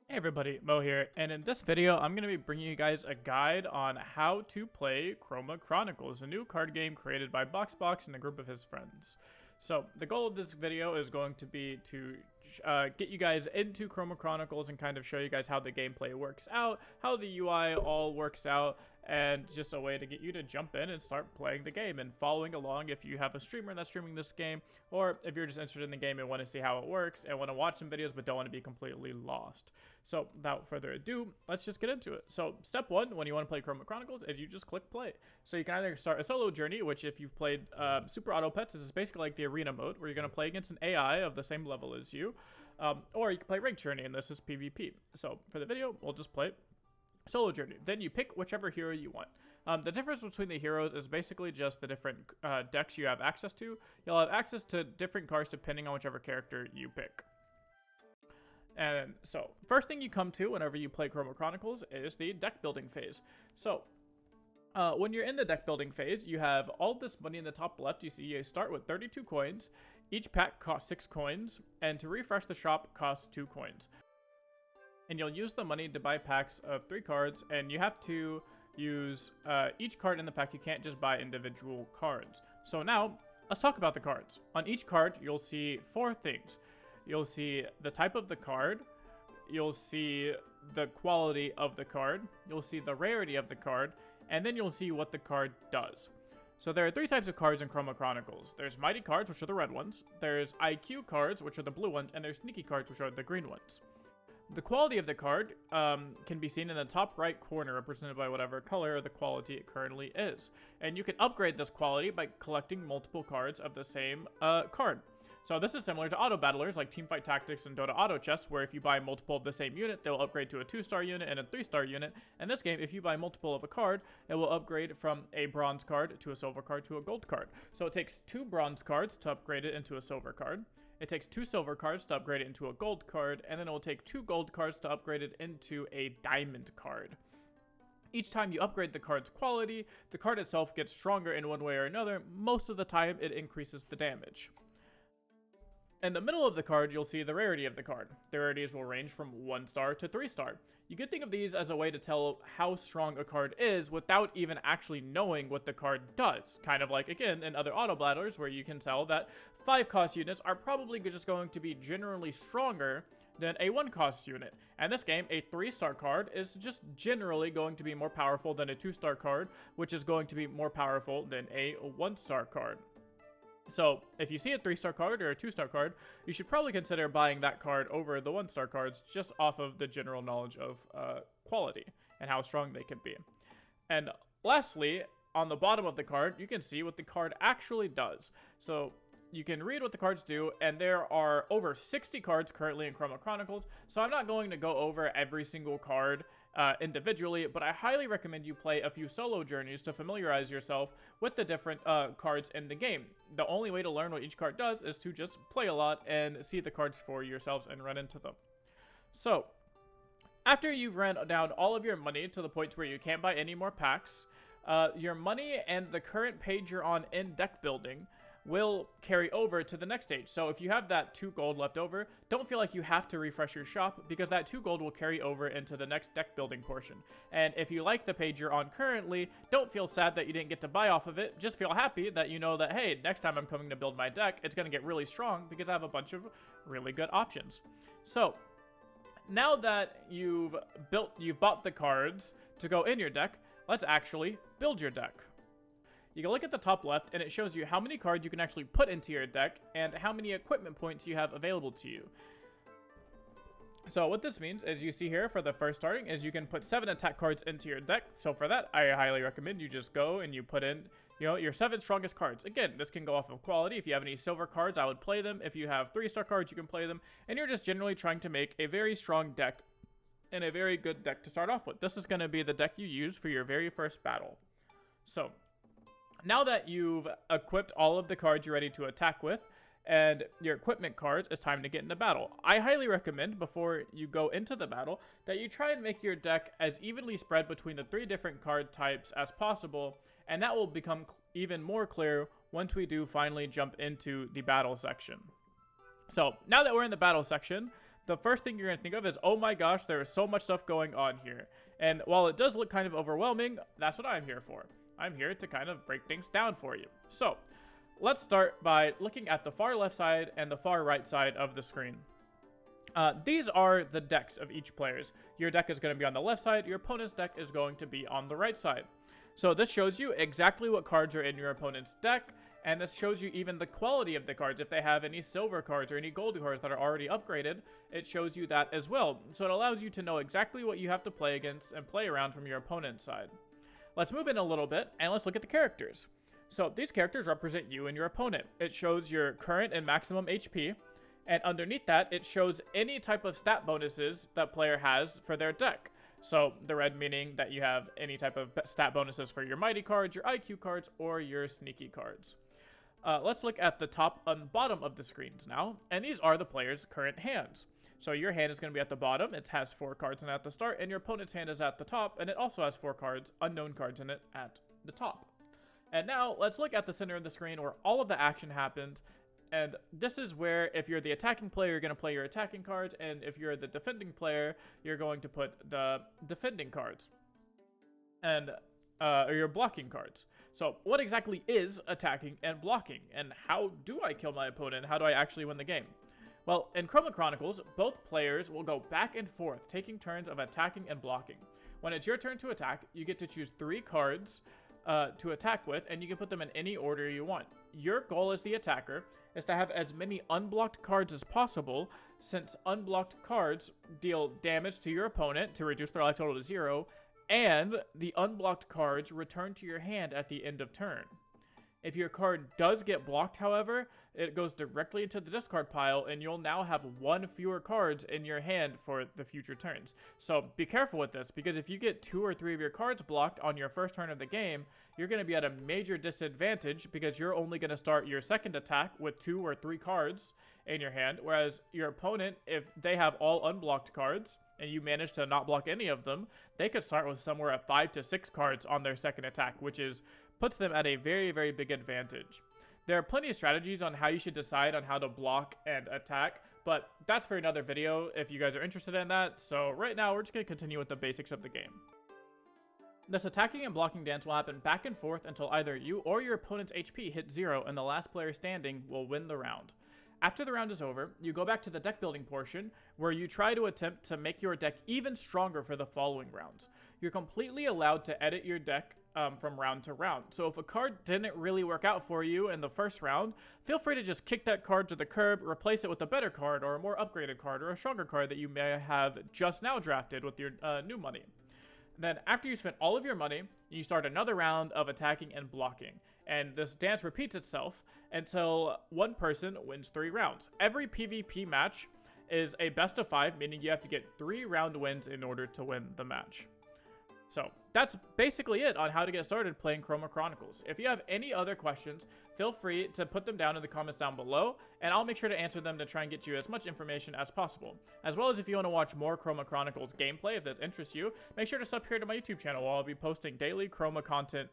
Hey everybody, Mo here, and in this video I'm going to be bringing you guys a guide on how to play Chroma Chronicles, a new card game created by BoxBox and a group of his friends. So the goal of this video is going to be to get you guys into Chroma Chronicles and kind of show you guys how the gameplay works out, how the UI all works out, and just a way to get you to jump in and start playing the game and following along if you have a streamer that's streaming this game, or if you're just interested in the game and want to see how it works and want to watch some videos but don't want to be completely lost. So without further ado, let's just get into it. So step one, when you want to play Chroma Chronicles, is you just click play. So you can either start a solo journey, which if you've played Super Auto Pets, this is basically like the arena mode, where you're going to play against an AI of the same level as you, or you can play Ranked Journey, and this is PvP. So for the video, we'll just play Solo Journey. Then you pick whichever hero you want. The difference between the heroes is basically just the different decks you have access to. You'll have access to different cards depending on whichever character you pick. And so, first thing you come to whenever you play Chroma Chronicles is the deck building phase. So, when you're in the deck building phase, you have all this money in the top left. You see you start with 32 coins. Each pack costs 6 coins, and to refresh the shop costs 2 coins. And you'll use the money to buy packs of 3 cards, and you have to use each card in the pack. You can't just buy individual cards. So now, let's talk about the cards. On each card, you'll see 4 things. You'll see the type of the card, you'll see the quality of the card, you'll see the rarity of the card, and then you'll see what the card does. So there are 3 types of cards in Chroma Chronicles. There's Mighty cards, which are the red ones, there's IQ cards, which are the blue ones, and there's Sneaky cards, which are the green ones. The quality of the card can be seen in the top right corner, represented by whatever color the quality it currently is. And you can upgrade this quality by collecting multiple cards of the same card. So this is similar to auto battlers like Teamfight Tactics and Dota Auto Chess, where if you buy multiple of the same unit, they'll upgrade to a 2-star unit and a 3-star unit. In this game, if you buy multiple of a card, it will upgrade from a bronze card to a silver card to a gold card. So it takes 2 bronze cards to upgrade it into a silver card. It takes 2 silver cards to upgrade it into a gold card, and then it will take 2 gold cards to upgrade it into a diamond card. Each time you upgrade the card's quality, the card itself gets stronger in one way or another. Most of the time, it increases the damage. In the middle of the card, you'll see the rarity of the card. The rarities will range from 1-star to 3-star. You can think of these as a way to tell how strong a card is without even actually knowing what the card does. Kind of like, again, in other auto battlers, where you can tell that 5-cost units are probably just going to be generally stronger than a 1-cost unit. And this game, a 3-star card is just generally going to be more powerful than a 2-star card, which is going to be more powerful than a 1-star card. So, if you see a 3-star card or a 2-star card, you should probably consider buying that card over the 1-star cards just off of the general knowledge of quality and how strong they can be. And lastly, on the bottom of the card, you can see what the card actually does. So, you can read what the cards do, and there are over 60 cards currently in Chroma Chronicles, so I'm not going to go over every single card individually, but I highly recommend you play a few solo journeys to familiarize yourself with the different cards in the game. The only way to learn what each card does is to just play a lot and see the cards for yourselves and run into them. So, after you've run down all of your money to the point where you can't buy any more packs, your money and the current page you're on in deck building will carry over to the next stage. So if you have that 2 gold left over, don't feel like you have to refresh your shop, because that 2 gold will carry over into the next deck building portion. And if you like the page you're on currently, don't feel sad that you didn't get to buy off of it. Just feel happy that you know that, hey, next time I'm coming to build my deck, it's going to get really strong because I have a bunch of really good options. So now that you've bought the cards to go in your deck, let's actually build your deck. You can look at the top left, and it shows you how many cards you can actually put into your deck and how many equipment points you have available to you. So what this means, as you see here for the first starting, is you can put 7 attack cards into your deck. So for that, I highly recommend you just go and you put in, your 7 strongest cards. Again, this can go off of quality. If you have any silver cards, I would play them. If you have 3-star cards, you can play them. And you're just generally trying to make a very strong deck and a very good deck to start off with. This is going to be the deck you use for your very first battle. So now that you've equipped all of the cards you're ready to attack with, and your equipment cards, it's time to get into battle. I highly recommend, before you go into the battle, that you try and make your deck as evenly spread between the 3 different card types as possible, and that will become even more clear once we do finally jump into the battle section. So, now that we're in the battle section, the first thing you're going to think of is, oh my gosh, there is so much stuff going on here. And while it does look kind of overwhelming, that's what I'm here for. I'm here to kind of break things down for you. So let's start by looking at the far left side and the far right side of the screen. These are the decks of each player's. Your deck is going to be on the left side. Your opponent's deck is going to be on the right side. So this shows you exactly what cards are in your opponent's deck, and this shows you even the quality of the cards. If they have any silver cards or any gold cards that are already upgraded, it shows you that as well. So it allows you to know exactly what you have to play against and play around from your opponent's side. Let's move in a little bit, and let's look at the characters. So these characters represent you and your opponent. It shows your current and maximum HP, and underneath that, it shows any type of stat bonuses that player has for their deck. So the red meaning that you have any type of stat bonuses for your mighty cards, your IQ cards, or your sneaky cards. Let's look at the top and bottom of the screens now, and these are the player's current hands. So your hand is going to be at the bottom. It has 4 cards in it at the start, and your opponent's hand is at the top, and it also has 4 cards, unknown cards in it at the top. And now let's look at the center of the screen where all of the action happens. And this is where, if you're the attacking player, you're going to play your attacking cards, and if you're the defending player, you're going to put the defending cards, and or your blocking cards. So what exactly is attacking and blocking, and how do I kill my opponent? How do I actually win the game? Well, in Chroma Chronicles, both players will go back and forth, taking turns of attacking and blocking. When it's your turn to attack, you get to choose 3 cards to attack with, and you can put them in any order you want. Your goal as the attacker is to have as many unblocked cards as possible, since unblocked cards deal damage to your opponent to reduce their life total to 0, and the unblocked cards return to your hand at the end of turn. If your card does get blocked, however, it goes directly into the discard pile, and you'll now have 1 fewer cards in your hand for the future turns. So be careful with this, because if you get 2 or 3 of your cards blocked on your first turn of the game, you're going to be at a major disadvantage, because you're only going to start your second attack with 2 or 3 cards in your hand, whereas your opponent, if they have all unblocked cards, and you manage to not block any of them, they could start with somewhere at 5 to 6 cards on their second attack, which puts them at a very, very big advantage. There are plenty of strategies on how you should decide on how to block and attack, but that's for another video if you guys are interested in that. So right now, we're just going to continue with the basics of the game. This attacking and blocking dance will happen back and forth until either you or your opponent's HP hits 0, and the last player standing will win the round. After the round is over, you go back to the deck building portion, where you try to attempt to make your deck even stronger for the following rounds. You're completely allowed to edit your deck from round to round. So if a card didn't really work out for you in the first round, feel free to just kick that card to the curb, replace it with a better card or a more upgraded card or a stronger card that you may have just now drafted with your new money. Then after you spend all of your money, you start another round of attacking and blocking. And this dance repeats itself until one person wins 3 rounds. Every PvP match is a best of 5, meaning you have to get 3 round wins in order to win the match. So that's basically it on how to get started playing Chroma Chronicles. If you have any other questions, feel free to put them down in the comments down below, and I'll make sure to answer them to try and get you as much information as possible. As well as if you want to watch more Chroma Chronicles gameplay, if that interests you, make sure to sub here to my YouTube channel, where I'll be posting daily Chroma content.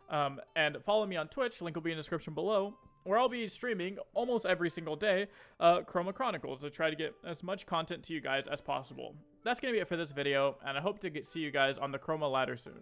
And follow me on Twitch, link will be in the description below, where I'll be streaming almost every single day Chroma Chronicles to try to get as much content to you guys as possible. That's going to be it for this video, and I hope to see you guys on the Chroma ladder soon.